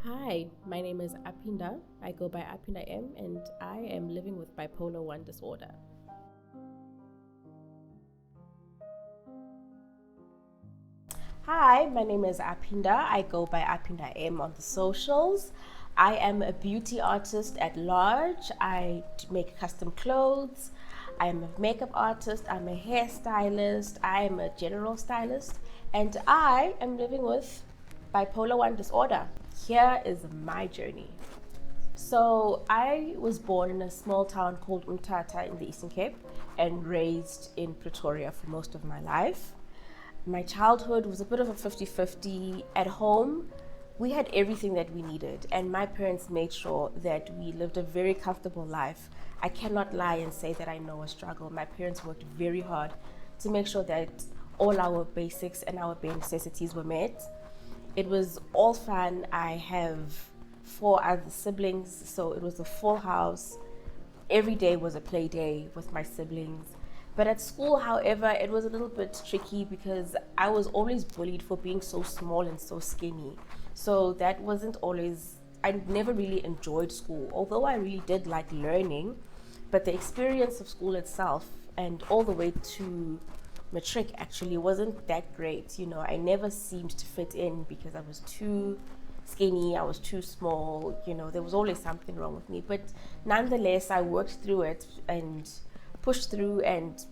Hi, my name is Aphinda. I go by Aphinda M, and I am living with bipolar I disorder. Hi, my name is Aphinda. I go by Aphinda M on the socials. I am a beauty artist at large. I make custom clothes. I am a makeup artist. I'm a hairstylist. I am a general stylist. And I am living with bipolar I disorder. Here is my journey. So I was born in a small town called Umtata in the Eastern Cape and raised in Pretoria for most of my life. My childhood was a bit of a 50-50. At home, we had everything that we needed, and my parents made sure that we lived a very comfortable life. I cannot lie and say that I know a struggle. My parents worked very hard to make sure that all our basics and our bare necessities were met. It was all fun. I have 4 other siblings, so it was a full house. Every day was a play day with my siblings. But at school, however, it was a little bit tricky because I was always bullied for being so small and so skinny. So that wasn't always, I never really enjoyed school, although I really did like learning. But the experience of school itself and all the way to matric actually wasn't that great. I never seemed to fit in because I was too skinny, I was too small, there was always something wrong with me. But nonetheless, I worked through it and pushed through and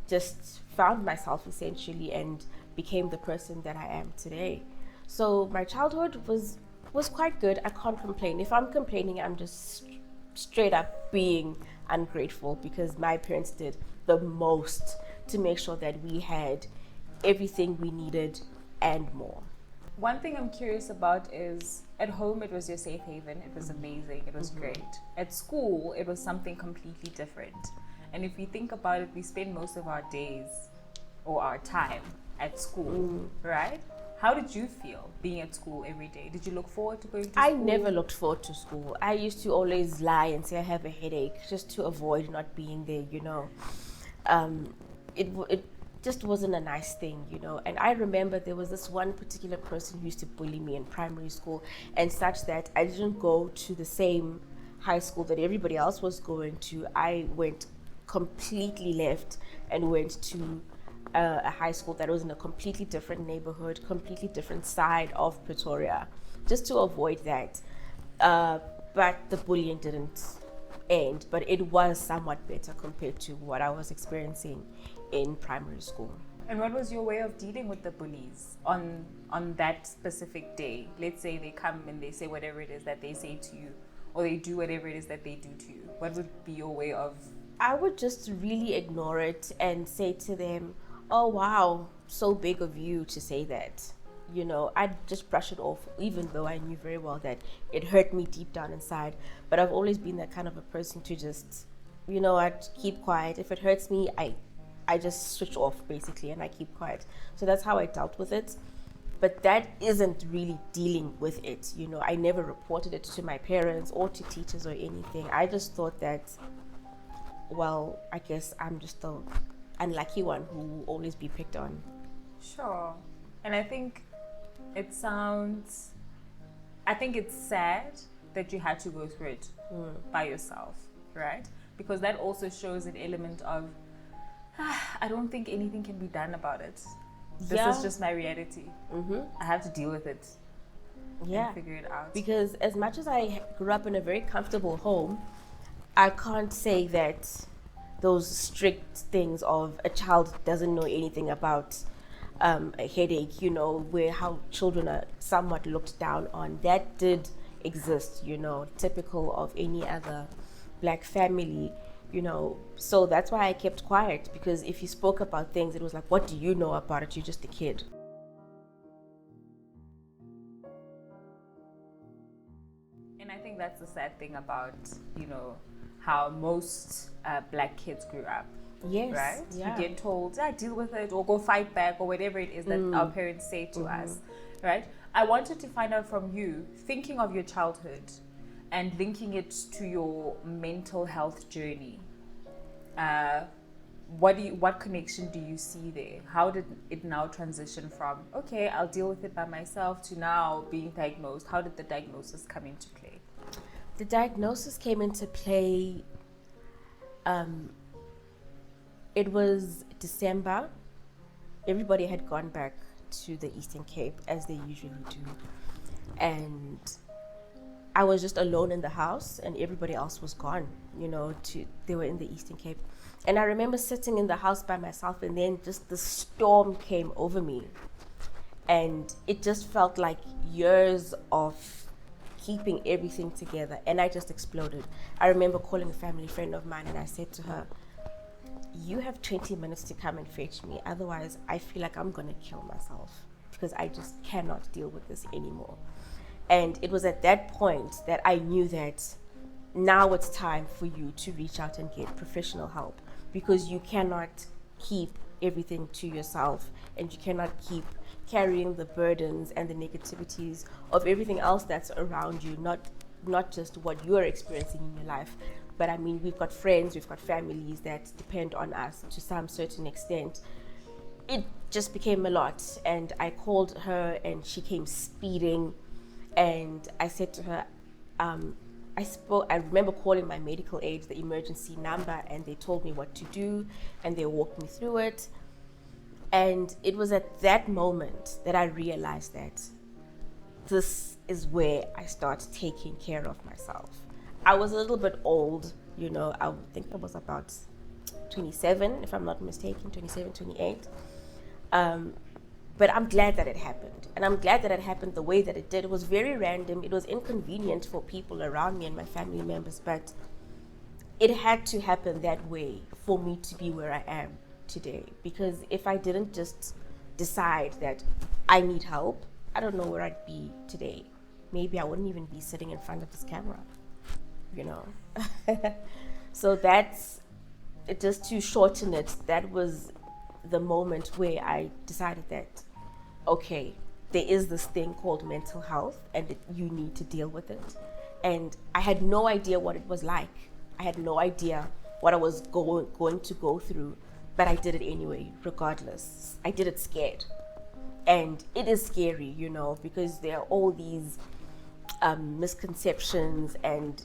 just found myself essentially and became the person that I am today. So my childhood was quite good. I can't complain. If I'm complaining, I'm just straight up being ungrateful because my parents did the most to make sure that we had everything we needed and more. One thing I'm curious about is at home it was your safe haven. It was amazing. It was great. At school, it was something completely different. And if we think about it, we spend most of our days or our time at school, right? How did you feel being at school every day? Did you look forward to going to school? I never looked forward to school. I used to always lie and say I have a headache just to avoid not being there. It just wasn't a nice thing. And I remember there was this one particular person who used to bully me in primary school, and such that I didn't go to the same high school that everybody else was going to. I went completely left and went to a high school that was in a completely different neighborhood, completely different side of Pretoria, just to avoid that. But the bullying didn't end, but it was somewhat better compared to what I was experiencing in primary school. And what was your way of dealing with the bullies on that specific day? Let's say they come and they say whatever it is that they say to you, or they do whatever it is that they do to you. What would be your way of... I would just really ignore it and say to them, oh wow, so big of you to say that. I'd just brush it off, even though I knew very well that it hurt me deep down inside. But I've always been that kind of a person to just, I'd keep quiet. If it hurts me, I just switch off basically and I keep quiet. So that's how I dealt with it. But that isn't really dealing with it. I never reported it to my parents or to teachers or anything. I just thought that, well, I guess I'm just the unlucky one who will always be picked on. Sure. And I think it's sad that you had to go through it by yourself, right? Because that also shows an element of, I don't think anything can be done about it. This is just my reality. I have to deal with it. And figure it out. Because as much as I grew up in a very comfortable home, I can't say that those strict things of a child doesn't know anything about a headache, where how children are somewhat looked down on. That did exist, typical of any other black family, So that's why I kept quiet, because if you spoke about things, it was like, what do you know about it? You're just a kid. And I think that's the sad thing about, how most black kids grew up. Yes. Right? Yeah. You get told, deal with it, or go fight back, or whatever it is that our parents say to us. Right? I wanted to find out from you, thinking of your childhood and linking it to your mental health journey. what connection do you see there? How did it now transition from, okay, I'll deal with it by myself, to now being diagnosed? How did the diagnosis come into play? The diagnosis came into play, it was December. Everybody had gone back to the Eastern Cape, as they usually do. And I was just alone in the house, and everybody else was gone, they were in the Eastern Cape. And I remember sitting in the house by myself, and then just the storm came over me. And it just felt like years of keeping everything together, and I just exploded. I remember calling a family friend of mine, and I said to her, you have 20 minutes to come and fetch me, otherwise I feel like I'm gonna kill myself, because I just cannot deal with this anymore. And it was at that point that I knew that now it's time for you to reach out and get professional help, because you cannot keep everything to yourself, and you cannot keep carrying the burdens and the negativities of everything else that's around you, not just what you're experiencing in your life, but I mean, we've got friends, we've got families that depend on us to some certain extent. It just became a lot, and I called her, and she came speeding, and I said to her, I remember calling my medical aid, the emergency number, and they told me what to do, and they walked me through it. And it was at that moment that I realized that this is where I start taking care of myself. I was a little bit old, I think I was about 27, if I'm not mistaken, 27, 28. But I'm glad that it happened. And I'm glad that it happened the way that it did. It was very random. It was inconvenient for people around me and my family members, but it had to happen that way for me to be where I am today. Because if I didn't just decide that I need help, I don't know where I'd be today. Maybe I wouldn't even be sitting in front of this camera, So that's, just to shorten it, that was the moment where I decided that, okay, there is this thing called mental health, and you need to deal with it. And I had no idea what it was like. I had no idea what I was going to go through, but I did it anyway, regardless. I did it scared. And it is scary, because there are all these misconceptions and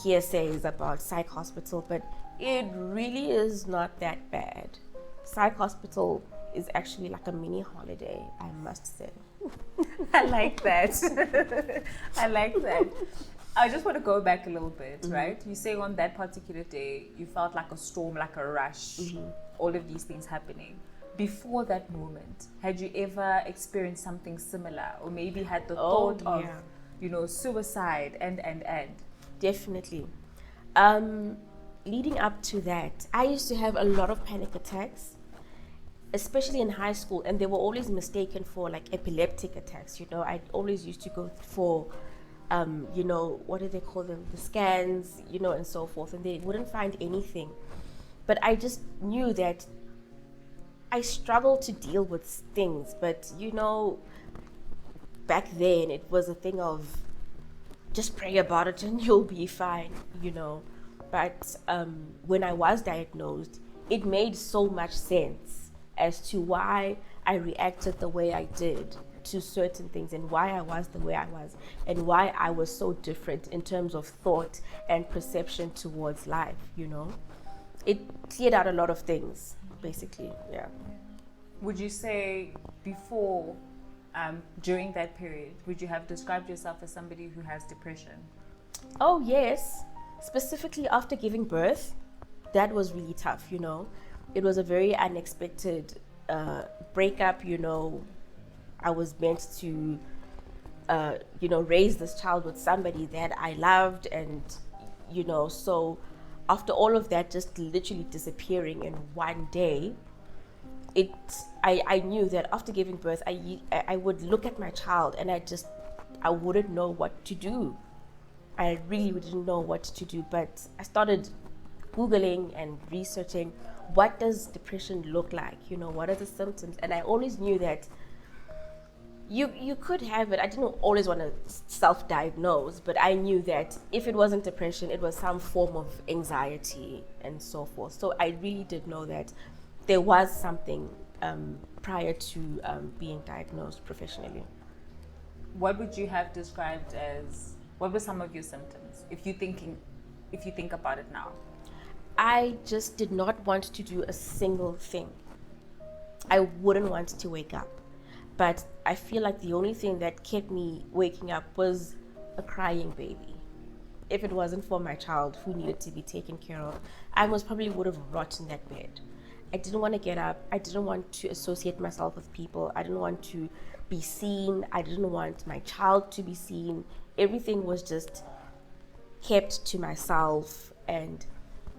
hearsays about psych hospital, but it really is not that bad. Psych hospital is actually like a mini holiday, I must say. I like that. I like that. I just want to go back a little bit, right? You say on that particular day, you felt like a storm, like a rush, all of these things happening. Before that moment, had you ever experienced something similar, or maybe had the thought of, suicide and? Definitely. Leading up to that, I used to have a lot of panic attacks, especially in high school, and they were always mistaken for like epileptic attacks. I always used to go for, what do they call them? The scans, and so forth, and they wouldn't find anything. But I just knew that I struggled to deal with things, but back then it was a thing of just pray about it and you'll be fine, But when I was diagnosed, it made so much sense as to why I reacted the way I did to certain things, and why I was the way I was, and why I was so different in terms of thought and perception towards life, It cleared out a lot of things, basically, yeah. Would you say before, during that period, would you have described yourself as somebody who has depression? Oh, yes. Specifically after giving birth, that was really tough, It was a very unexpected breakup, I was meant to, raise this child with somebody that I loved, and, so after all of that just literally disappearing in one day, I knew that after giving birth, I would look at my child and I wouldn't know what to do. I really didn't know what to do, but I started Googling and researching, what does depression look like? What are the symptoms? And I always knew that You could have it. I didn't always want to self-diagnose, but I knew that if it wasn't depression, it was some form of anxiety and so forth. So I really did know that there was something prior to being diagnosed professionally. What would you have described as, what were some of your symptoms, if you think about it now? I just did not want to do a single thing. I wouldn't want to wake up. But I feel like the only thing that kept me waking up was a crying baby. If it wasn't for my child who needed to be taken care of, I most probably would have rotted in that bed. I didn't want to get up. I didn't want to associate myself with people. I didn't want to be seen. I didn't want my child to be seen. Everything was just kept to myself and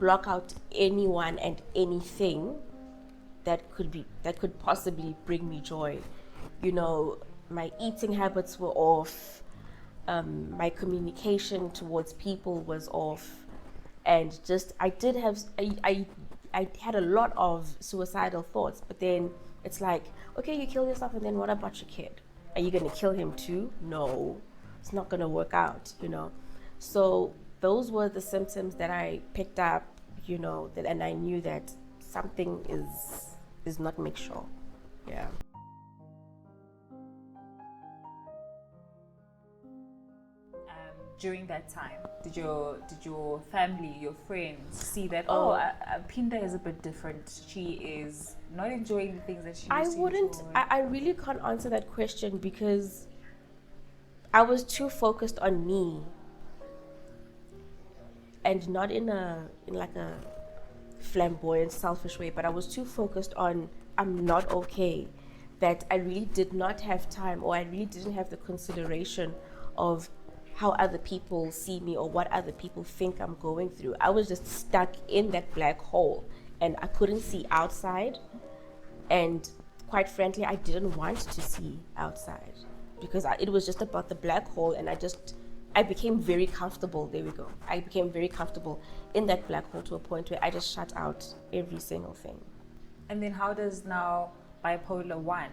block out anyone and anything that could possibly bring me joy. You know, my eating habits were off, my communication towards people was off, and just I had a lot of suicidal thoughts. But then it's like, okay, you kill yourself, and then what about your kid? Are you gonna kill him too? No, it's not gonna work out, you know. So those were the symptoms that I picked up, you know, and I knew that something is not make sure. Yeah. During that time, did your family, your friends see that, Aphinda is a bit different, she is not enjoying the things that she used to enjoy? I really can't answer that question because I was too focused on me, and not in like a flamboyant, selfish way, but I was too focused on I'm not okay, that I really did not have time, or I really didn't have the consideration of how other people see me or what other people think I'm going through. I was just stuck in that black hole and I couldn't see outside. And quite frankly, I didn't want to see outside because it was just about the black hole, and I became very comfortable. There we go. I became very comfortable in that black hole to a point where I just shut out every single thing. And then how does now bipolar 1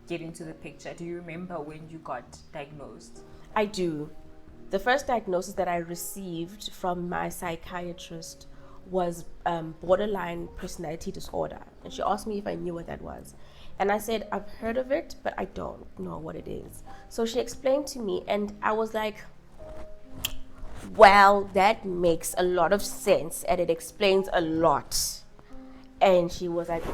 get into the picture? Do you remember when you got diagnosed? I do. The first diagnosis that I received from my psychiatrist was borderline personality disorder. And she asked me if I knew what that was. And I said, I've heard of it, but I don't know what it is. So she explained to me, and I was like, well, that makes a lot of sense, and it explains a lot. And she was like,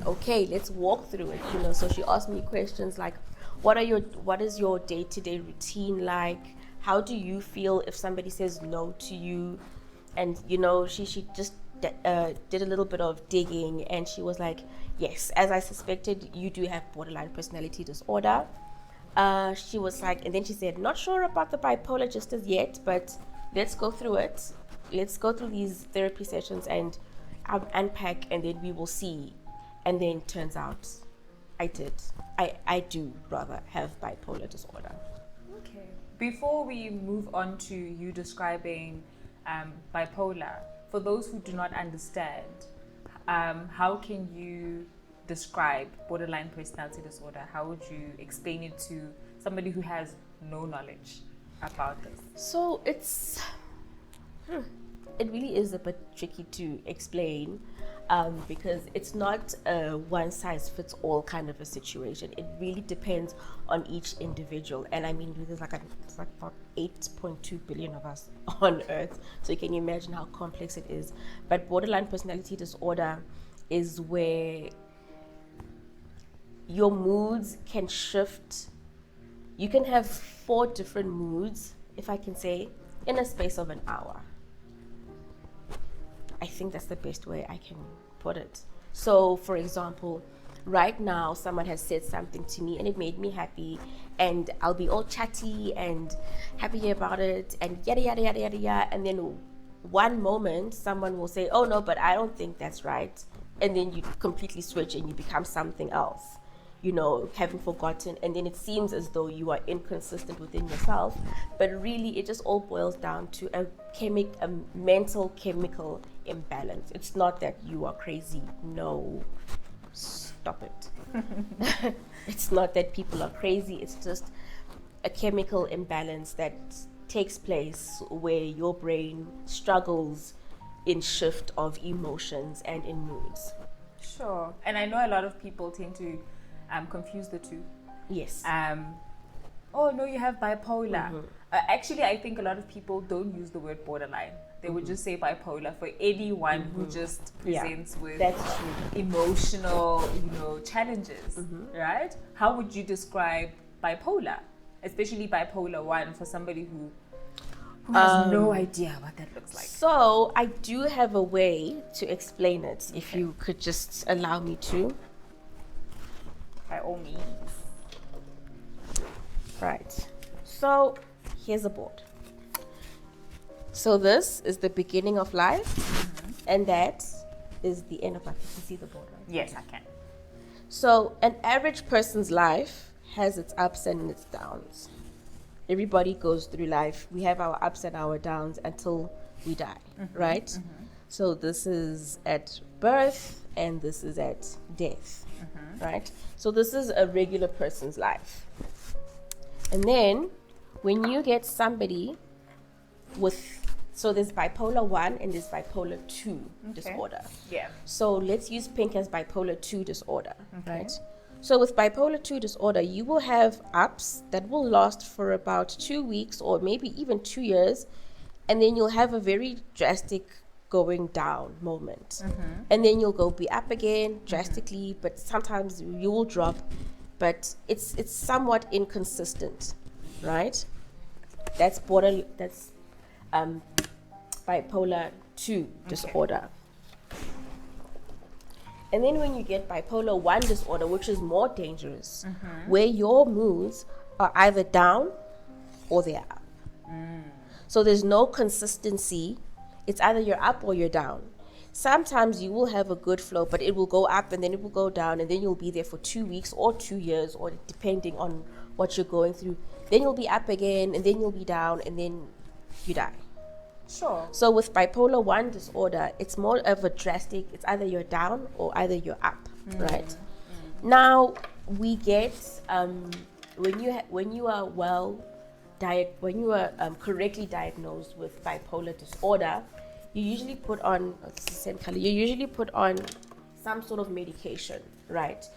okay, let's walk through it. You know, so she asked me questions like, what is your day-to-day routine like? How do you feel if somebody says no to you? And, you know, she just did a little bit of digging, and she was like, yes, as I suspected, you do have borderline personality disorder. She was like, and then she said, not sure about the bipolar just as yet, but let's go through it. Let's go through these therapy sessions and unpack, and then we will see. And then turns out I do rather have bipolar disorder. Okay. Before we move on to you describing bipolar, for those who do not understand, how can you describe borderline personality disorder? How would you explain it to somebody who has no knowledge about this? So it really is a bit tricky to explain because it's not a one-size-fits-all kind of a situation. It really depends on each individual. And I mean, there's like about 8.2 billion of us on Earth. So you can imagine how complex it is. But borderline personality disorder is where your moods can shift. You can have 4 different moods, if I can say, in a space of an hour. I think that's the best way I can put it. So, for example, right now someone has said something to me and it made me happy, and I'll be all chatty and happy about it and yada yada yada yada yada, and then one moment someone will say, oh no, but I don't think that's right, and then you completely switch and you become something else, you know, having forgotten, and then it seems as though you are inconsistent within yourself, but really it just all boils down to a mental chemical imbalance. It's not that you are crazy, no. stop it. It's not that people are crazy, it's just a chemical imbalance that takes place where your brain struggles in shift of emotions and in moods. Sure. And I know a lot of people tend to confuse the two. Yes. Oh no, you have bipolar. Actually, I think a lot of people don't use the word borderline. They would just say bipolar for anyone who just presents with That's true. emotional, challenges, right? How would you describe bipolar, especially bipolar 1, for somebody who has no idea what that looks like? So I do have a way to explain it, if you could just allow me to. By all means. Right. So here's a board. So this is the beginning of life, and that is the end of life. You can see the board, right? Yes, I can. So an average person's life has its ups and its downs. Everybody goes through life. We have our ups and our downs until we die, right? So this is at birth and this is at death, right? So this is a regular person's life. And then when you get somebody so there's bipolar 1 and there's bipolar 2 disorder. Yeah. So let's use pink as bipolar 2 disorder, right? So with bipolar 2 disorder, you will have ups that will last for about 2 weeks or maybe even 2 years. And then you'll have a very drastic going down moment. And then you'll go be up again drastically, but sometimes you will drop. But it's somewhat inconsistent, right? That's bipolar 2 disorder. And then when you get bipolar 1 disorder, which is more dangerous, where your moods are either down or they're up. So there's no consistency. It's either you're up or you're down. Sometimes you will have a good flow, but it will go up and then it will go down, and then you'll be there for 2 weeks or 2 years, or depending on what you're going through. Then you'll be up again, and then you'll be down, and then you die. Sure. So with bipolar 1 disorder, it's more of a drastic, it's either you're down or either you're up, right? Now, we get, when you are correctly diagnosed with bipolar disorder, you usually put on, it's the same color, you usually put on some sort of medication, right?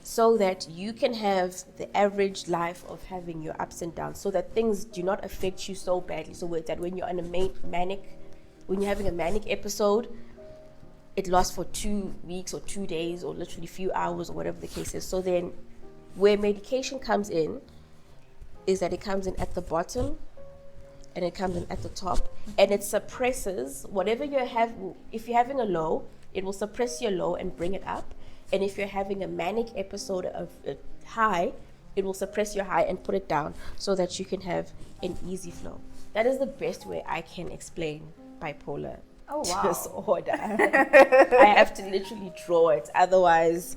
So that you can have the average life of having your ups and downs, so that things do not affect you so badly. So that when you're in when you're having a manic episode, it lasts for 2 weeks or 2 days or literally a few hours or whatever the case is. So then where medication comes in is that it comes in at the bottom and it comes in at the top, and it suppresses whatever you have. If you're having a low, it will suppress your low and bring it up. And if you're having a manic episode of high, it will suppress your high and put it down so that you can have an easy flow. That is the best way I can explain bipolar disorder. I have to literally draw it, otherwise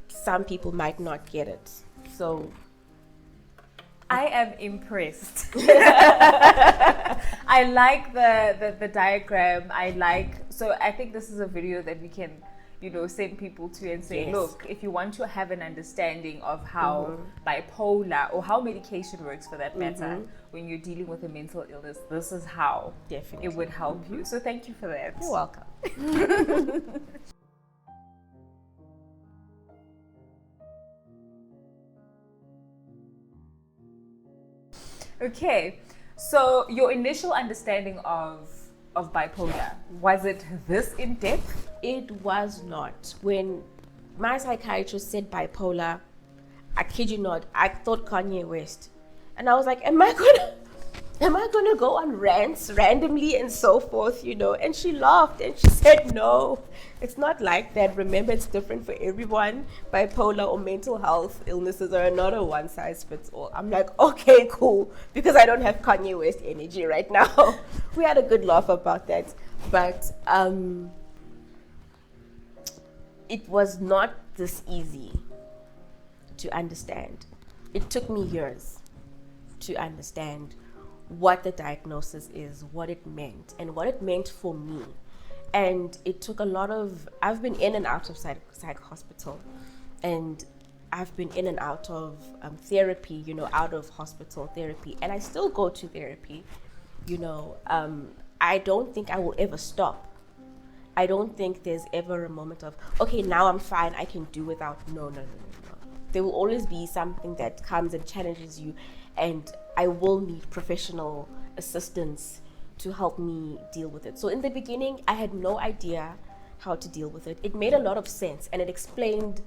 some people might not get it. So I am impressed. I like the diagram. So I think this is a video that we can send people to and say, look, if you want to have an understanding of how bipolar, or how medication works for that matter, when you're dealing with a mental illness, this is how it would help you. So thank you for that. You're welcome. Okay, so your initial understanding of bipolar, was it this in depth? It was not. When my psychiatrist said bipolar, I kid you not, I thought Kanye West. And I was like, am I gonna go on rants randomly and so forth, And she laughed and she said, no, it's not like that. Remember, it's different for everyone. Bipolar or mental health illnesses are not a one size fits all. I'm like, okay, cool, because I don't have Kanye West energy right now. We had a good laugh about that. But it was not this easy to understand. It took me years to understand what the diagnosis is, what it meant, and what it meant for me. And it took a lot of, I've been in and out of psych hospital, and I've been in and out of therapy, out of hospital therapy, and I still go to therapy. I don't think I will ever stop. I don't think there's ever a moment of, okay, now I'm fine, I can do without. No. There will always be something that comes and challenges you, and I will need professional assistance to help me deal with it. So in the beginning, I had no idea how to deal with it. It made a lot of sense, and it explained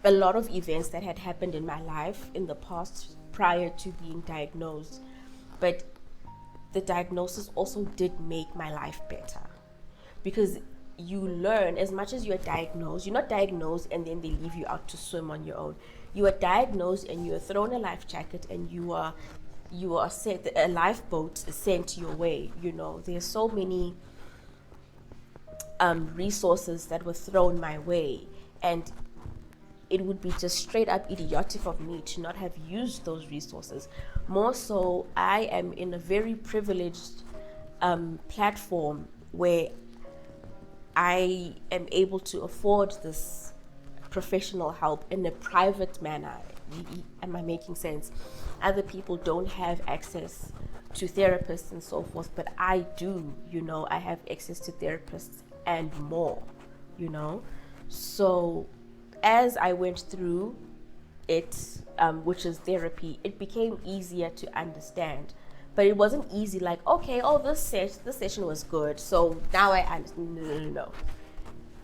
a lot of events that had happened in my life in the past prior to being diagnosed. But the diagnosis also did make my life better, because you learn, as much as you're diagnosed, you're not diagnosed and then they leave you out to swim on your own. You are diagnosed and you are thrown a life jacket, and you are sent, a lifeboat is sent your way. There's so many resources that were thrown my way, and it would be just straight up idiotic of me to not have used those resources. More so, I am in a very privileged platform where I am able to afford this professional help in a private manner. Am I making sense? Other people don't have access to therapists and so forth, but I do. I have access to therapists and more. So as I went through it, which is therapy, it became easier to understand. But it wasn't easy, like, okay, this session was good, so now I understand. No.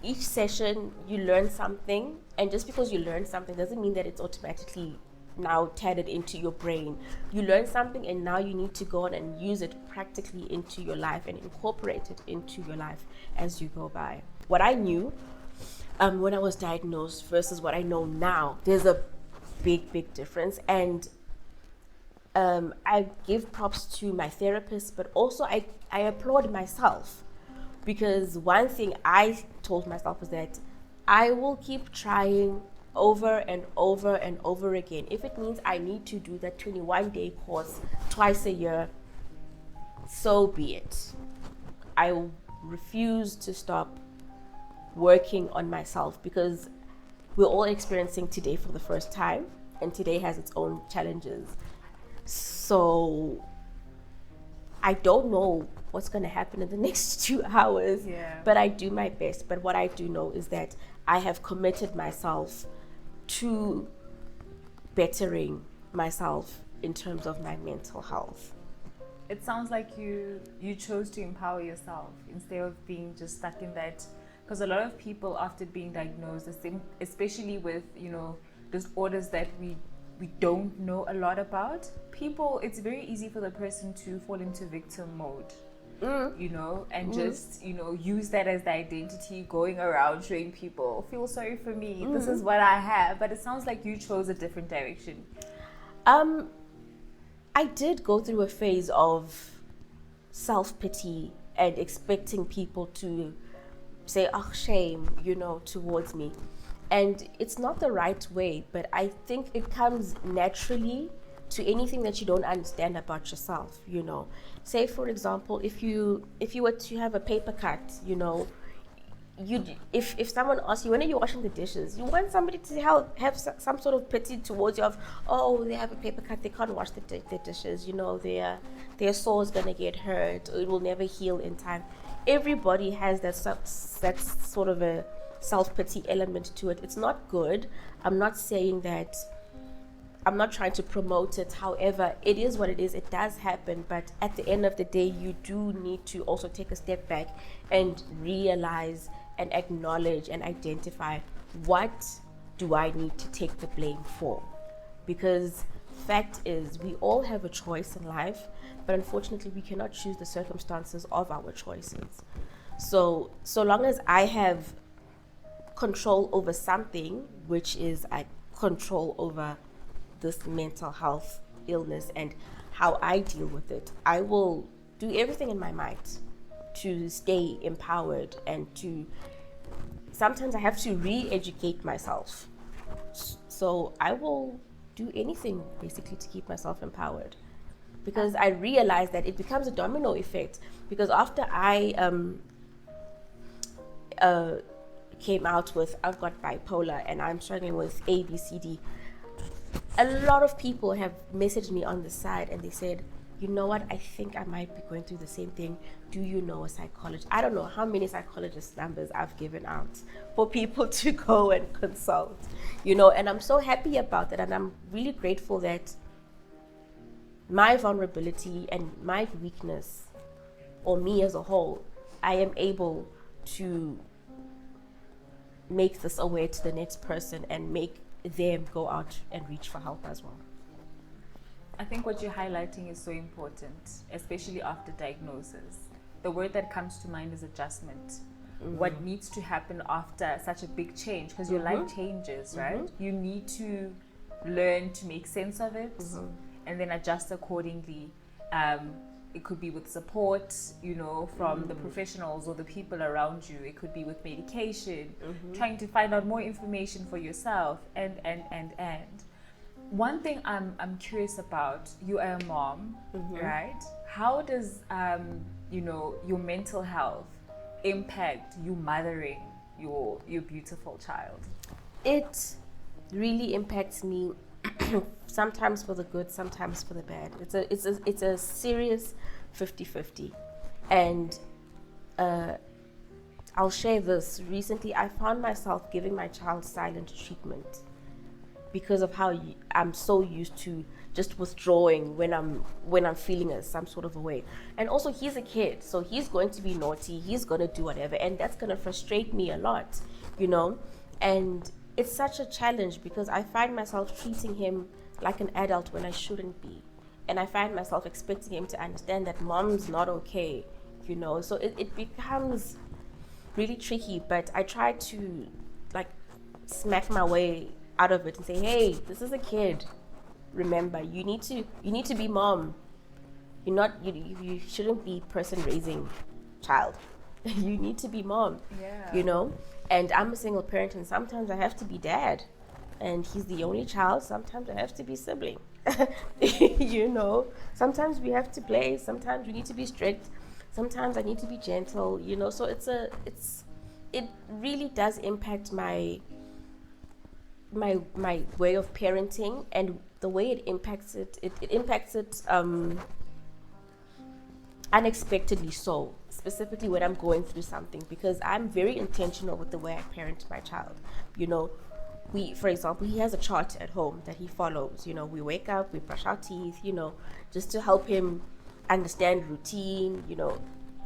Each session, you learn something, and just because you learn something doesn't mean that it's automatically now tethered into your brain. You learn something, and now you need to go on and use it practically into your life and incorporate it into your life as you go by. What I knew when I was diagnosed versus what I know now, there's a big difference. And I give props to my therapist, but also I applaud myself, because one thing I told myself was that I will keep trying over and over and over again. If it means I need to do that 21-day course twice a year, so be it. I refuse to stop working on myself, because we're all experiencing today for the first time, and today has its own challenges. So I don't know what's going to happen in the next 2 hours, but I do my best. But what I do know is that I have committed myself to bettering myself in terms of my mental health. It sounds like you chose to empower yourself instead of being just stuck in that, because a lot of people after being diagnosed, especially with disorders that we don't know a lot about, it's very easy for the person to fall into victim mode, and just use that as the identity, going around showing people, feel sorry for me, this is what I have. But it sounds like you chose a different direction. I did go through a phase of self-pity and expecting people to say, oh, shame, towards me. And it's not the right way, but I think it comes naturally to anything that you don't understand about yourself. Say, for example, if you were to have a paper cut, if someone asks you, when are you washing the dishes, you want somebody to have some sort of pity towards you of, oh, they have a paper cut, they can't wash the dishes, their sore's gonna get hurt, or it will never heal in time. Everybody has that sort of a self-pity element to it. It's not good. I'm not saying that, I'm not trying to promote it. However, it is what it is. It does happen. But at the end of the day, you do need to also take a step back and realize and acknowledge and identify, what do I need to take the blame for? Because fact is, we all have a choice in life, but unfortunately we cannot choose the circumstances of our choices. So long as I have control over something, which is I control over this mental health illness and how I deal with it, I will do everything in my might to stay empowered, and sometimes I have to re-educate myself. So I will do anything basically to keep myself empowered, because I realize that it becomes a domino effect. Because after I came out with, I've got bipolar and I'm struggling with A, B, C, D, a lot of people have messaged me on the side and they said, you know what, I think I might be going through the same thing. Do you know a psychologist? I don't know how many psychologist numbers I've given out for people to go and consult, and I'm so happy about that. And I'm really grateful that my vulnerability and my weakness, or me as a whole, I am able to make this aware to the next person and make them go out and reach for help as well. I think what you're highlighting is so important, especially after diagnosis. The word that comes to mind is adjustment. What needs to happen after such a big change, because your life changes, right? You need to learn to make sense of it and then adjust accordingly. It could be with support, from the professionals or the people around you. It could be with medication, trying to find out more information for yourself, and. One thing I'm curious about, you are a mom, right? How does, your mental health impact you mothering your beautiful child? It really impacts me sometimes for the good, sometimes for the bad. It's a serious 50-50. And I'll share this. Recently, I found myself giving my child silent treatment because of how I'm so used to just withdrawing when I'm feeling some sort of a way. And also, he's a kid, so he's going to be naughty, he's going to do whatever, and that's going to frustrate me a lot, and it's such a challenge because I find myself treating him like an adult when I shouldn't be, and I find myself expecting him to understand that mom's not okay, so it becomes really tricky. But I try to smack my way out of it and say, hey, this is a kid. Remember, you need to be mom. You shouldn't be person raising child. You need to be mom. Yeah. And I'm a single parent, and sometimes I have to be dad, and he's the only child. Sometimes I have to be sibling. Sometimes we have to play, sometimes we need to be strict, sometimes I need to be gentle, so it really does impact my way of parenting, and the way it impacts it impacts it unexpectedly, so specifically when I'm going through something, because I'm very intentional with the way I parent my child. For example, he has a chart at home that he follows. We wake up, we brush our teeth, just to help him understand routine,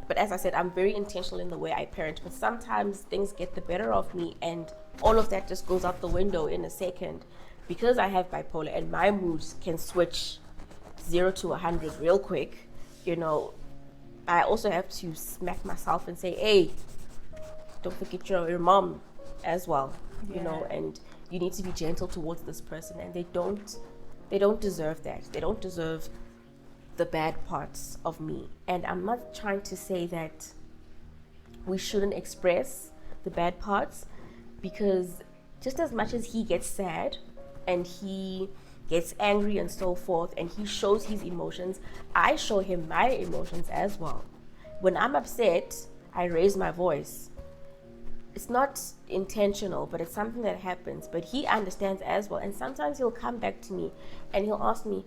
But as I said, I'm very intentional in the way I parent, but sometimes things get the better of me and all of that just goes out the window in a second, because I have bipolar and my moods can switch 0 to 100 real quick. I also have to smack myself and say, hey, don't forget your mom as well, and you need to be gentle towards this person, and they don't deserve that. They don't deserve the bad parts of me. And I'm not trying to say that we shouldn't express the bad parts, because just as much as he gets sad and he gets angry and so forth, and he shows his emotions, I show him my emotions as well. When I'm upset, I raise my voice. It's not intentional, but it's something that happens. But he understands as well. And sometimes he'll come back to me and he'll ask me,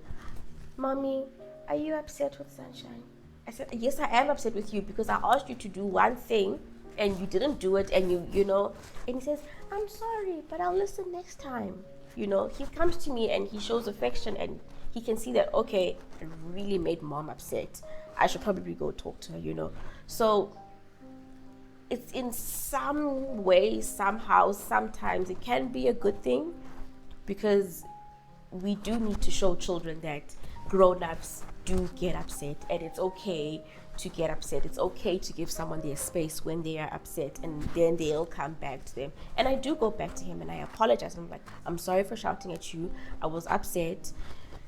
Mommy, are you upset with Sunshine? I said, yes, I am upset with you because I asked you to do one thing and you didn't do it, and you know. And he says, I'm sorry, but I'll listen next time. He comes to me and he shows affection, and he can see that, okay, I really made mom upset. I should probably go talk to her, So it's in some way, somehow, sometimes it can be a good thing, because we do need to show children that grown-ups do get upset, and it's okay to get upset. It's okay to give someone their space when they are upset, and then they'll come back to them. And I do go back to him and I apologize. I'm like, I'm sorry for shouting at you. I was upset.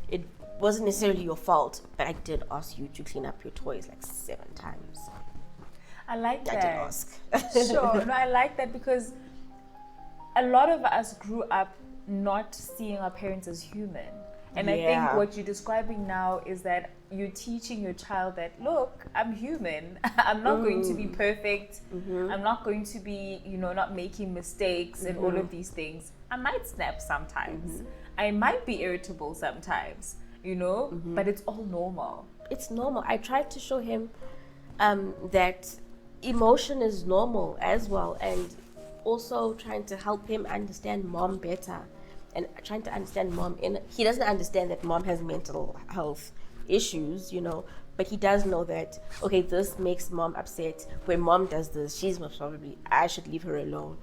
It wasn't necessarily your fault, but I did ask you to clean up your toys like 7 times. I like that. I did ask. Sure. No, I like that, because a lot of us grew up not seeing our parents as human. And I think what you're describing now is that you're teaching your child that, look, I'm human. I'm not going to be perfect. I'm not going to be, not making mistakes and all of these things. I might snap sometimes. I might be irritable sometimes, but it's all normal. It's normal. I tried to show him that emotion is normal as well, and also trying to help him understand mom better, and trying to understand mom. He doesn't understand that mom has mental health issues, but he does know that, okay, this makes mom upset. When mom does this, she's most probably, I should leave her alone.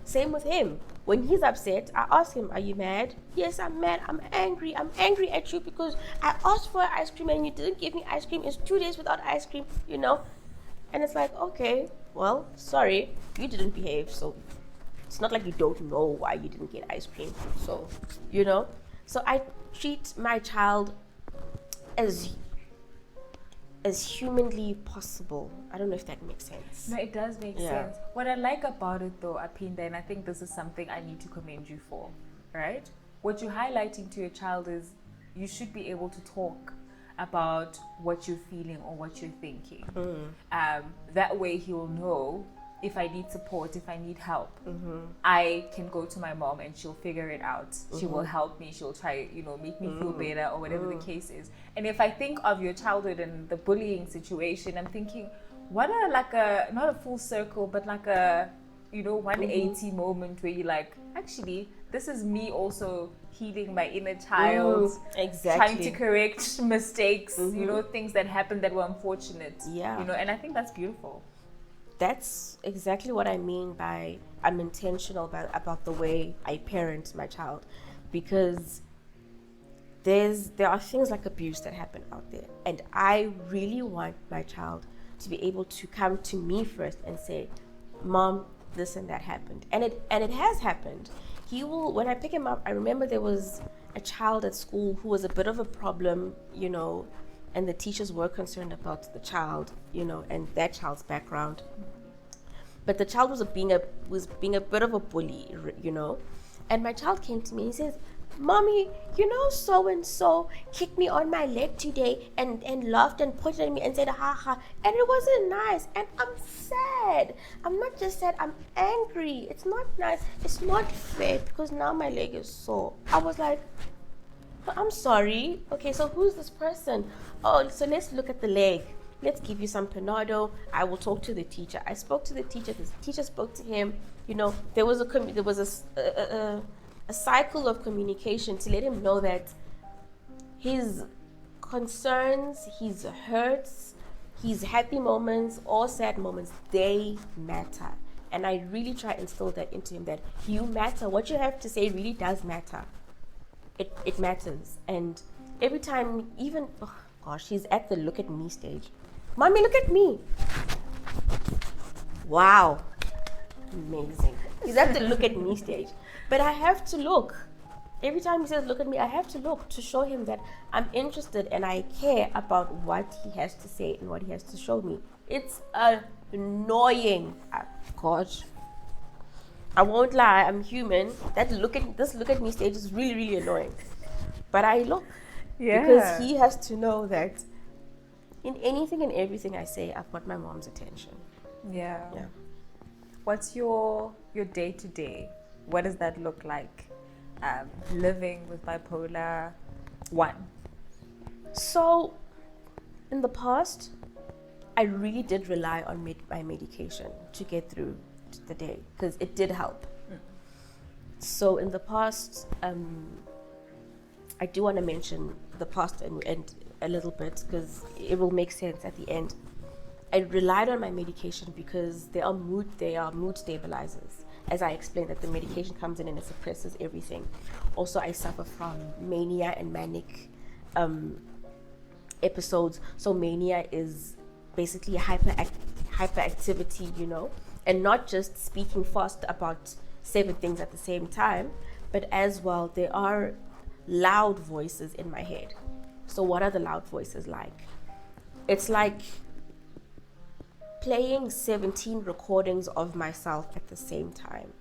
Same with him. When he's upset, I ask him, are you mad? Yes, I'm mad. I'm angry. I'm angry at you because I asked for ice cream and you didn't give me ice cream. It's 2 days without ice cream, And it's like, okay, well, sorry, you didn't behave. So it's not like you don't know why you didn't get ice cream. So, So I treat my child as humanly possible. I don't know if that makes sense. No, it does make sense. What I like about it though, Aphinda, and I think this is something I need to commend you for, right? What you're highlighting to your child is you should be able to talk about what you're feeling or what you're thinking. That way he will know, if I need support, if I need help, I can go to my mom and she'll figure it out. She will help me. She'll try, make me feel better or whatever the case is. And if I think of your childhood and the bullying situation, I'm thinking, what not a full circle, but like a, 180 moment where you're like, actually, this is me also healing my inner child, trying to correct mistakes, things that happened that were unfortunate. And I think that's beautiful. That's exactly what I mean by I'm intentional about the way I parent my child, because there are things like abuse that happen out there, and I really want my child to be able to come to me first and say, Mom, this and that happened, and it has happened. He will, when I pick him up, I remember there was a child at school who was a bit of a problem, and the teachers were concerned about the child, and that child's background. But the child was being a bit of a bully, And my child came to me and he says, Mommy, so and so kicked me on my leg today and laughed and pointed at me and said, ha ha, and it wasn't nice. And I'm sad. I'm not just sad, I'm angry. It's not nice. It's not fair because now my leg is sore. I was like, I'm sorry. Okay, so who's this person? Oh, so let's look at the leg. Let's give you some Panado. I will talk to the teacher. I spoke to the teacher. The teacher spoke to him. There was a cycle of communication to let him know that his concerns, his hurts, his happy moments or sad moments, they matter. And I really try to instill that into him, that you matter. What you have to say really does matter. It matters. And every time, even, he's at the look at me stage. Mommy, look at me. Wow. Amazing. He's at the look at me stage. But I have to look. Every time he says look at me, I have to look to show him that I'm interested and I care about what he has to say and what he has to show me. It's annoying. Gosh. I won't lie, I'm human. This look at me stage is really, really annoying. But I look. Because he has to know that in anything and everything I say, I've got my mom's attention. Yeah. What's your day-to-day? What does that look like? Living with bipolar 1. So, in the past, I really did rely on my medication to get through the day because it did help. So, in the past, I do want to mention the past and a little bit because it will make sense at the end. I relied on my medication because they are mood stabilizers. As I explained, that the medication comes in and it suppresses everything. Also, I suffer from mania and manic episodes. So mania is basically hyperactivity, and not just speaking fast about 7 things at the same time, but as well, there are loud voices in my head. So what are the loud voices like? It's like playing 17 recordings of myself at the same time.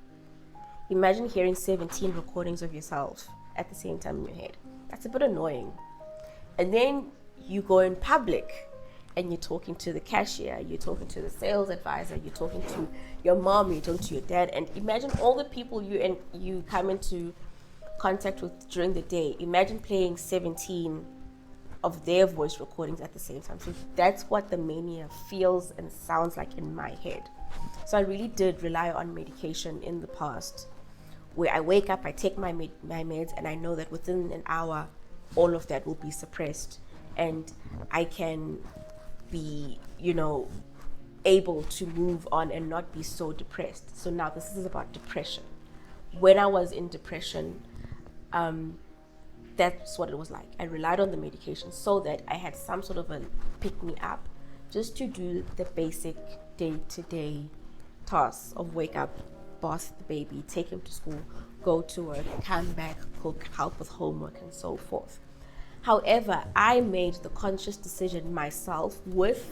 Imagine hearing 17 recordings of yourself at the same time in your head. That's a bit annoying. And then you go in public and you're talking to the cashier, you're talking to the sales advisor, you're talking to your mom, you're talking to your dad, and imagine all the people you come into contact with during the day. Imagine playing 17 of their voice recordings at the same time. So that's what the mania feels and sounds like in my head. So I really did rely on medication in the past, where I wake up, I take my meds, and I know that within an hour, all of that will be suppressed, and I can be, able to move on and not be so depressed. So now this is about depression. When I was in depression, that's what it was like. I relied on the medication so that I had some sort of a pick-me-up just to do the basic day-to-day tasks of wake up, bath the baby, take him to school, go to work, come back, cook, help with homework, and so forth. However, I made the conscious decision myself, with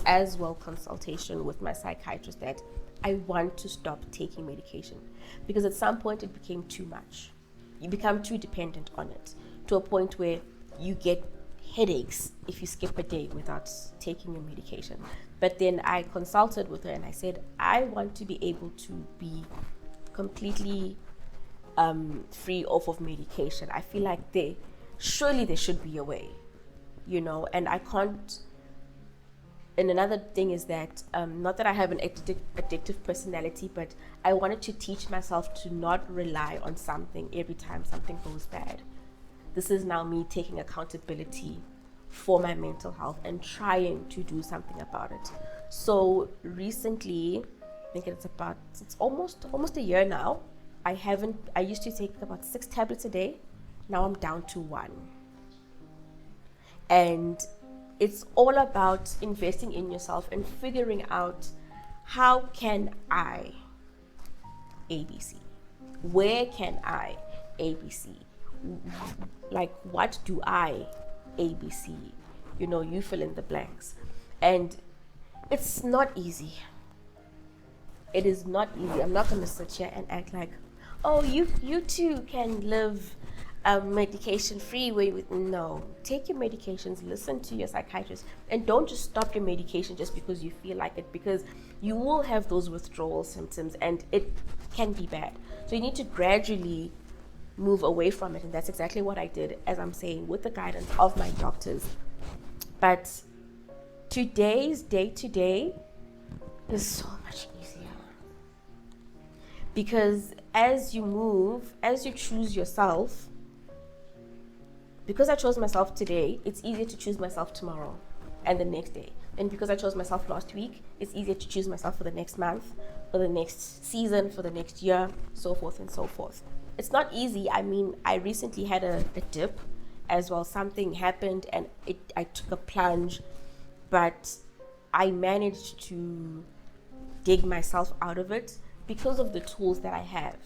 as well consultation with my psychiatrist, that I want to stop taking medication, because at some point it became too much. You become too dependent on it, to a point where you get headaches if you skip a day without taking your medication. But then I consulted with her and I said, I want to be able to be completely free off of medication. I feel like surely there should be a way, and I can't. And another thing is that, not that I have an addictive personality, but I wanted to teach myself to not rely on something every time something goes bad. This is now me taking accountability for my mental health and trying to do something about it. So recently, I think it's almost a year now. I used to take about 6 tablets a day. Now I'm down to 1. And it's all about investing in yourself and figuring out, how can I ABC? Where can I ABC? Like, what do I ABC? You fill in the blanks. And it's not easy. It is not easy. I'm not going to sit here and act like, oh, you too can live medication free way. No, take your medications, listen to your psychiatrist, and don't just stop your medication just because you feel like it, because you will have those withdrawal symptoms and it can be bad. So you need to gradually move away from it, and that's exactly what I did, as I'm saying, with the guidance of my doctors. But today's day-to-day is so much easier, because as you choose yourself, because I chose myself today, it's easier to choose myself tomorrow and the next day. And because I chose myself last week, it's easier to choose myself for the next month, for the next season, for the next year, so forth and so forth. It's not easy. I mean, I recently had a dip as well. Something happened and I took a plunge, but I managed to dig myself out of it because of the tools that I have,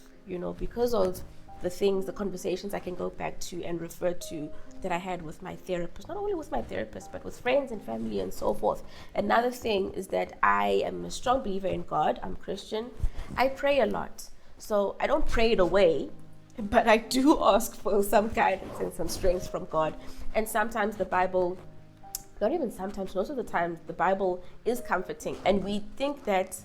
because of the conversations I can go back to and refer to that I had with my therapist, not only with my therapist, but with friends and family and so forth. Another thing is that I am a strong believer in God. I'm Christian. I pray a lot. So I don't pray it away, but I do ask for some guidance and some strength from God. And sometimes the Bible, not even sometimes, most of the time, the Bible is comforting. And we think that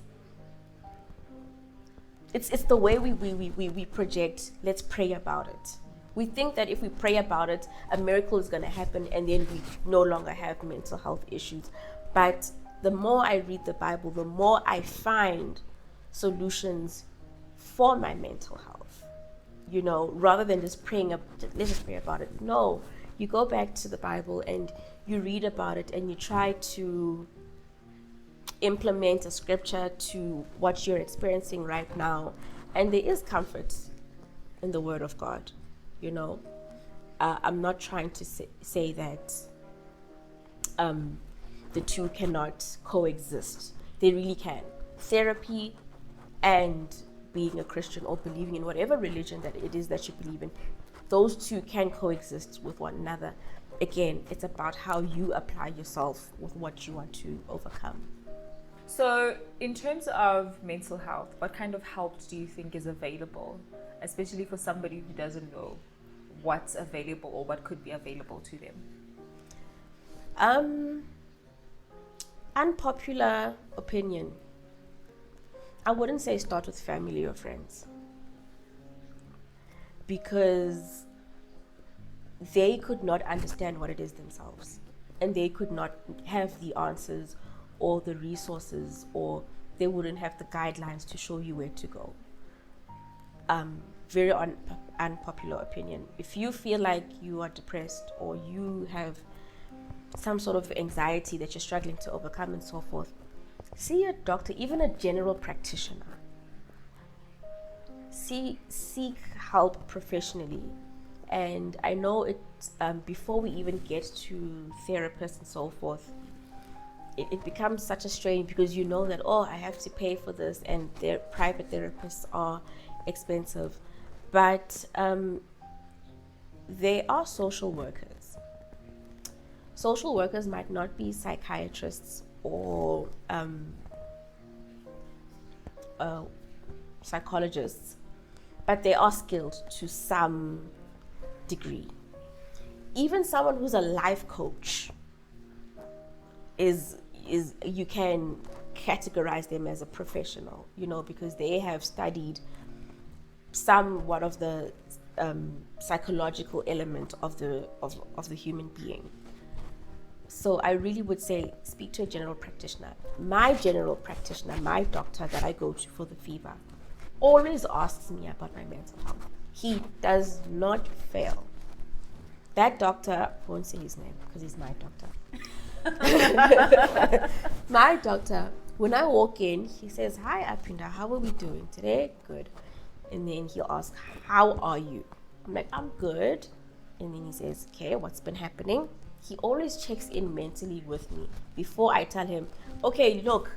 it's the way we project, let's pray about it. We think that if we pray about it, a miracle is going to happen and then we no longer have mental health issues. But the more I read the Bible, the more I find solutions for my mental health, rather than just let's just pray about it. No, you go back to the Bible and you read about it and you try to implement a scripture to what you're experiencing right now, and there is comfort in the Word of God. I'm not trying to say that the two cannot coexist. They really can. Therapy and being a Christian or believing in whatever religion that it is that you believe in, those two can coexist with one another. Again, it's about how you apply yourself with what you want to overcome. So in terms of mental health, what kind of help do you think is available, especially for somebody who doesn't know what's available or what could be available to them? Unpopular opinion. I wouldn't say start with family or friends, because they could not understand what it is themselves, and they could not have the answers or the resources, or they wouldn't have the guidelines to show you where to go. Very unpopular opinion. If you feel like you are depressed or you have some sort of anxiety that you're struggling to overcome and so forth, see a doctor, even a general practitioner. Seek help professionally. And I know it, before we even get to therapists and so forth, it becomes such a strain, because you know that, oh, I have to pay for this, and their private therapists are expensive. But they are social workers. Social workers might not be psychiatrists or psychologists, but they are skilled to some degree. Even someone who's a life coach is you can categorize them as a professional, because they have studied somewhat of the psychological element of the human being. So I really would say speak to a general practitioner. My general practitioner, my doctor that I go to for the fever, always asks me about my mental health. He does not fail. That doctor, I won't say his name because he's my doctor. My doctor, when I walk in, he says, "Hi Aphinda, how are we doing today?" "Good." And then he'll ask, "How are you?" I'm like, "I'm good." And then he says, "Okay, what's been happening?" He always checks in mentally with me before I tell him, "Okay, look,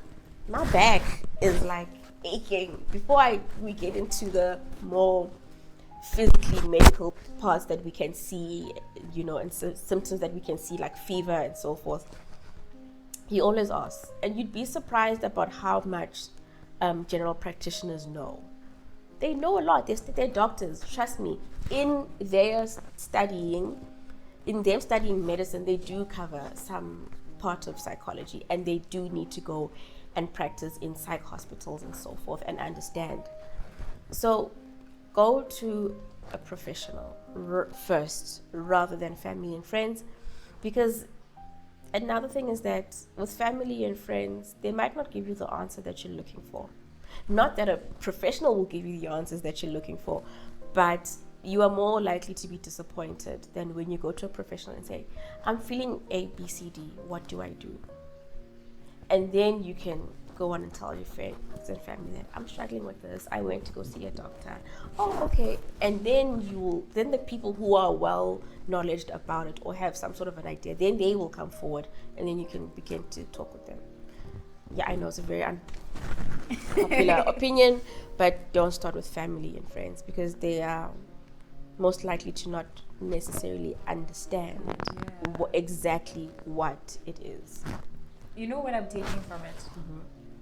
my back is like aching." Before we get into the more physically medical parts that we can see, and symptoms that we can see, like fever and so forth, he always asks. And you'd be surprised about how much general practitioners know. They know a lot. They're doctors, trust me. In them studying medicine, they do cover some part of psychology, and they do need to go and practice in psych hospitals and so forth and understand. So go to a professional first rather than family and friends, because another thing is that with family and friends, they might not give you the answer that you're looking for. Not that a professional will give you the answers that you're looking for, but you are more likely to be disappointed than when you go to a professional and say, "I'm feeling A, B, C, D, what do I do?" And then you can go on and tell your friends and family that, "I'm struggling with this, I went to go see a doctor." "Oh, okay." And then the people who are well knowledge about it or have some sort of an idea, then they will come forward, and then you can begin to talk with them. Yeah, I know it's a very unpopular opinion, but don't start with family and friends, because they are most likely to not necessarily understand exactly what it is. You know what I'm taking from it?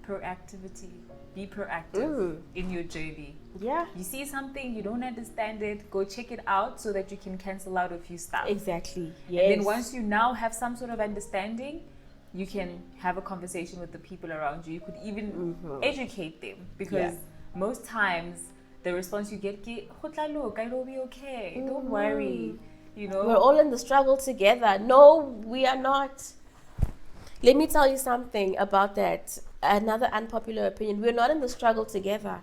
Proactivity. Be proactive in your journey. Yeah. You see something, you don't understand it, go check it out so that you can cancel out a few stuff. Exactly. Yes. And then once you now have some sort of understanding, you can have a conversation with the people around you. You could even educate them, because most times the response you get, "Look, I will be okay. Don't worry." We're all in the struggle together. No, we are not. Let me tell you something about that. Another unpopular opinion. We're not in the struggle together.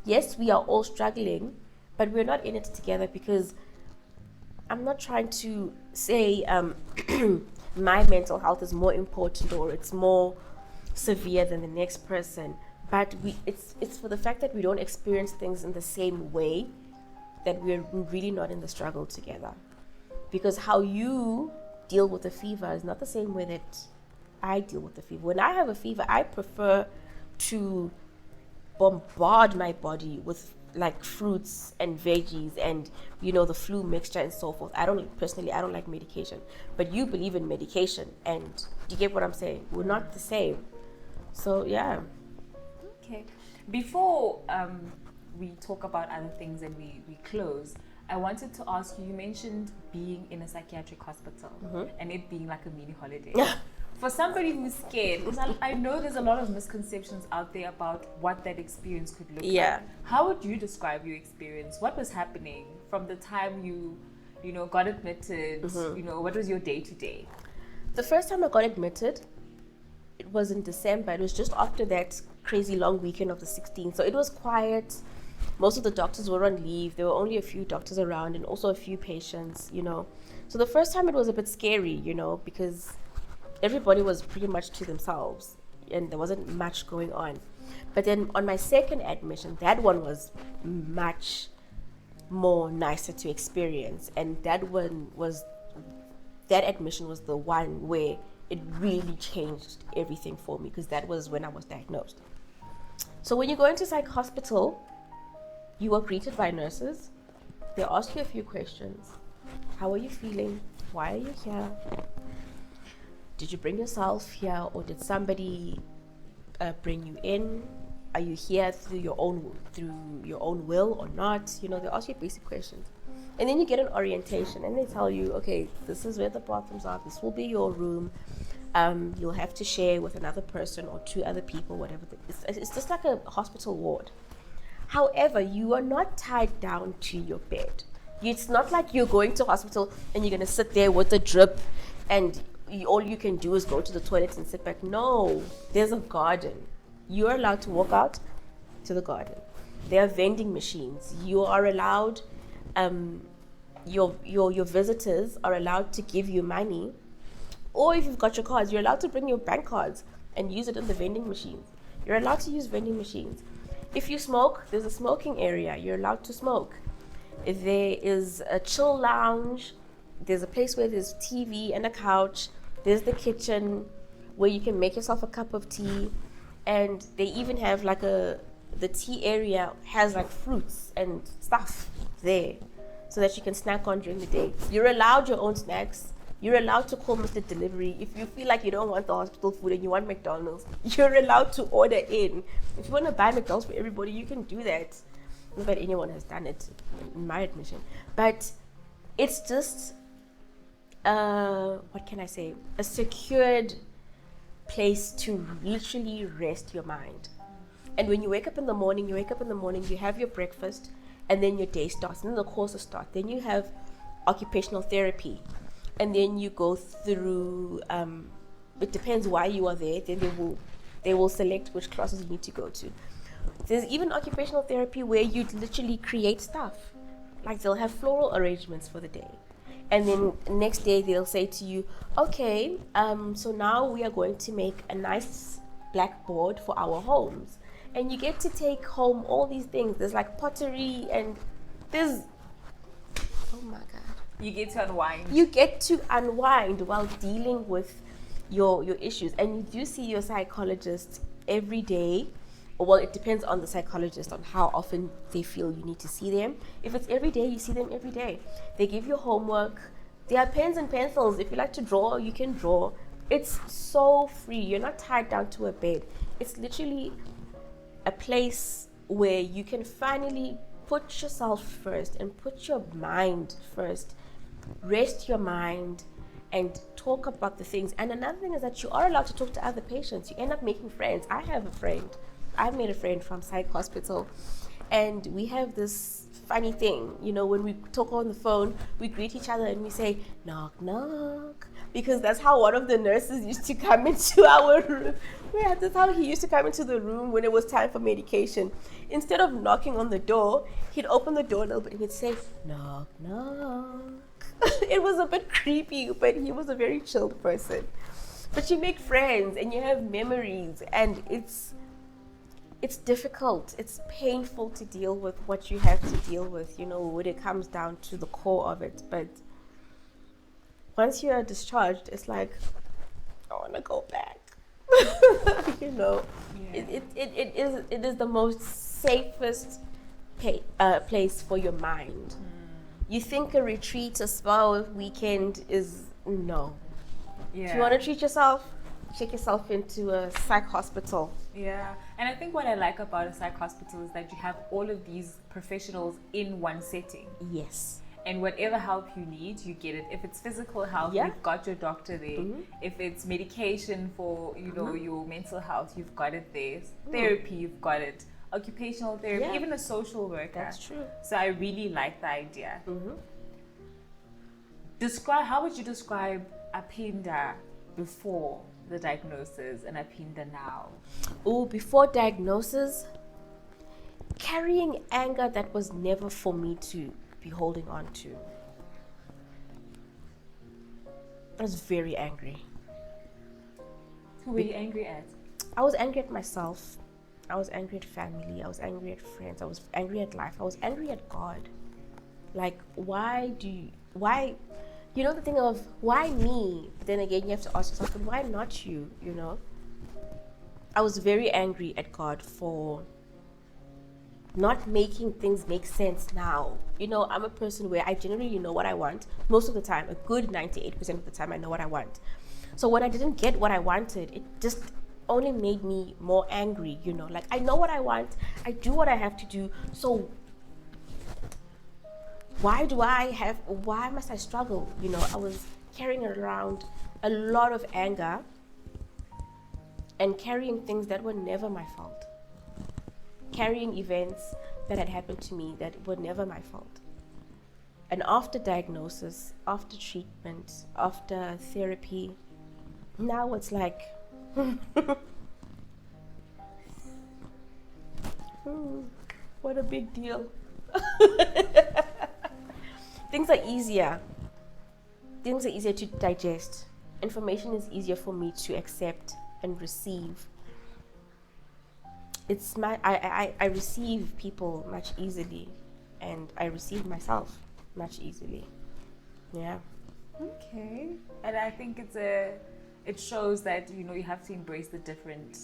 Yes, we are all struggling, but we're not in it together, because I'm not trying to say my mental health is more important or it's more severe than the next person. But it's for the fact that we don't experience things in the same way that we're really not in the struggle together. Because how you deal with the fever is not the same way that I deal with the fever. When I have a fever, I prefer to bombard my body with like fruits and veggies and the flu mixture and so forth. I don't like medication, but you believe in medication, and you get what I'm saying. We're not the same. So yeah. Okay. Before we talk about other things and we close, I wanted to ask you, you mentioned being in a psychiatric hospital and it being like a mini holiday. For somebody who's scared, because I know there's a lot of misconceptions out there about what that experience could look like. How would you describe your experience? What was happening from the time you got admitted? What was your day to day? The first time I got admitted, it was in December. It was just after that crazy long weekend of the 16th. So it was quiet. Most of the doctors were on leave. There were only a few doctors around and also a few patients, So the first time it was a bit scary, because everybody was pretty much to themselves and there wasn't much going on. But then on my second admission, that one was much more nicer to experience. And that admission was the one where it really changed everything for me, because that was when I was diagnosed. So when you go into psych hospital, you are greeted by nurses. They ask you a few questions. How are you feeling? Why are you here? Did you bring yourself here, or did somebody bring you in? Are you here through your own will or not? They ask you basic questions. And then you get an orientation and they tell you, okay, this is where the bathrooms are. This will be your room. You'll have to share with another person or two other people, whatever. It's just like a hospital ward. However, you are not tied down to your bed. It's not like you're going to hospital and you're going to sit there with a drip and all you can do is go to the toilet and sit back. No, there's a garden. You are allowed to walk out to the garden. There are vending machines. You are allowed, your visitors are allowed to give you money. Or if you've got your cards, you're allowed to bring your bank cards and use it in the vending machines. You're allowed to use vending machines. If you smoke, there's a smoking area. You're allowed to smoke. If there is a chill lounge, there's a place where there's TV and a couch. There's the kitchen where you can make yourself a cup of tea. And they even have the tea area has fruits and stuff there so that you can snack on during the day. You're allowed your own snacks. You're allowed to call Mr. Delivery. If you feel like you don't want the hospital food and you want McDonald's, you're allowed to order in. If you want to buy McDonald's for everybody, you can do that. Not that anyone has done it in my admission. But it's just, what can I say? A secured place to literally rest your mind. And when you wake up in the morning, you have your breakfast, and then your day starts, and then the courses start. Then you have occupational therapy. And then you go through, it depends why you are there, then they will select which classes you need to go to. There's even occupational therapy where you literally create stuff. They'll have floral arrangements for the day. And then next day they'll say to you, okay, so now we are going to make a nice blackboard for our homes. And you get to take home all these things. There's pottery and there's, oh my God. You get to unwind. You get to unwind while dealing with your issues. And you do see your psychologist every day. Well, it depends on the psychologist on how often they feel you need to see them. If it's every day, you see them every day. They give you homework. There are pens and pencils. If you like to draw, you can draw. It's so free. You're not tied down to a bed. It's literally a place where you can finally put yourself first and put your mind first. Rest your mind and talk about the things. And another thing is that you are allowed to talk to other patients. You end up making friends. I've made a friend from psych hospital, and we have this funny thing, when we talk on the phone, we greet each other and we say, knock, knock, because that's how one of the nurses used to come into our room. Yeah, that's how he used to come into the room when it was time for medication. Instead of knocking on the door, he'd open the door a little bit and he'd say, knock, knock. It was a bit creepy, but he was a very chilled person. But you make friends and you have memories, and it's difficult. It's painful to deal with what you have to deal with, when it comes down to the core of it. But once you are discharged, it's like, I want to go back. Yeah. It is the most safest place for your mind. You think a retreat, a spa weekend is no. Yeah. If you want to treat yourself, check yourself into a psych hospital. Yeah, And I think what I like about a psych hospital is that you have all of these professionals in one setting. Yes. And whatever help you need, you get it. If it's physical health, Yeah. you've got your doctor there. If it's medication for, your mental health, you've got it there. Therapy, you've got it. Occupational therapy, even a social worker. That's true. So I really like the idea. How would you describe Aphinda before the diagnosis and Aphinda now? Oh, before diagnosis, carrying anger that was never for me to be holding on to. I was very angry. Who were you angry at? I was angry at myself. I was angry at family. I was angry at friends. I was angry at life. I was angry at God. Like, the thing of why me? But then again, you have to ask yourself, but why not you? I was very angry at God for not making things make sense now. I'm a person where I generally know what I want most of the time. A good 98% of the time, I know what I want. So when I didn't get what I wanted, it just only made me more angry. Like, I know what I want, I do what I have to do. So why must I struggle? I was carrying around a lot of anger and carrying things that were never my fault. Carrying events that had happened to me that were never my fault. And after diagnosis, after treatment, after therapy, now it's like, what a big deal. Things are easier. Things are easier to digest. Information is easier for me to accept and receive. I receive people much easily, and I receive myself much easily. Yeah. Okay. And I think it shows that you have to embrace the different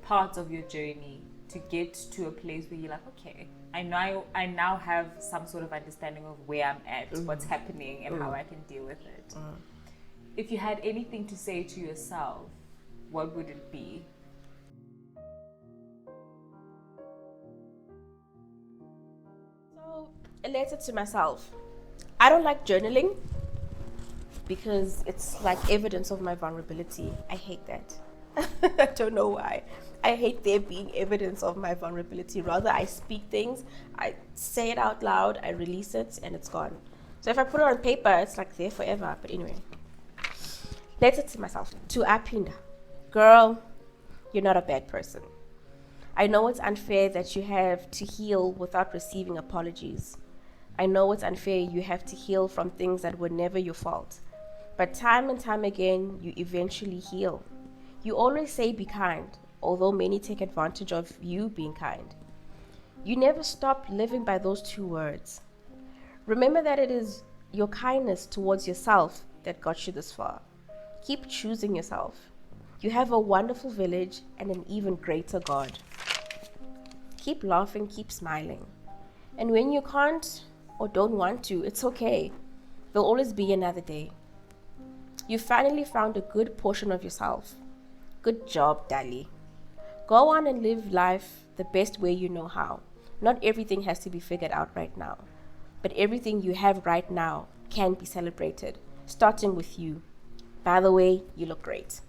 parts of your journey to get to a place where you're like, okay, I now have some sort of understanding of where I'm at, what's happening, and how I can deal with it. If you had anything to say to yourself, what would it be? So, a letter to myself. I don't like journaling because it's like evidence of my vulnerability. I hate that. I don't know why. I hate there being evidence of my vulnerability. Rather, I speak things, I say it out loud, I release it, and it's gone. So if I put it on paper, it's like there forever. But anyway, letter to myself. To Aphinda. Girl, you're not a bad person. I know it's unfair that you have to heal without receiving apologies. I know it's unfair you have to heal from things that were never your fault. But time and time again, you eventually heal. You always say be kind, although many take advantage of you being kind. You never stop living by those two words. Remember that it is your kindness towards yourself that got you this far. Keep choosing yourself. You have a wonderful village and an even greater God. Keep laughing, keep smiling. And when you can't or don't want to, it's okay. There'll always be another day. You finally found a good portion of yourself. Good job, Dali. Go on and live life the best way you know how. Not everything has to be figured out right now, but everything you have right now can be celebrated, starting with you. By the way, you look great.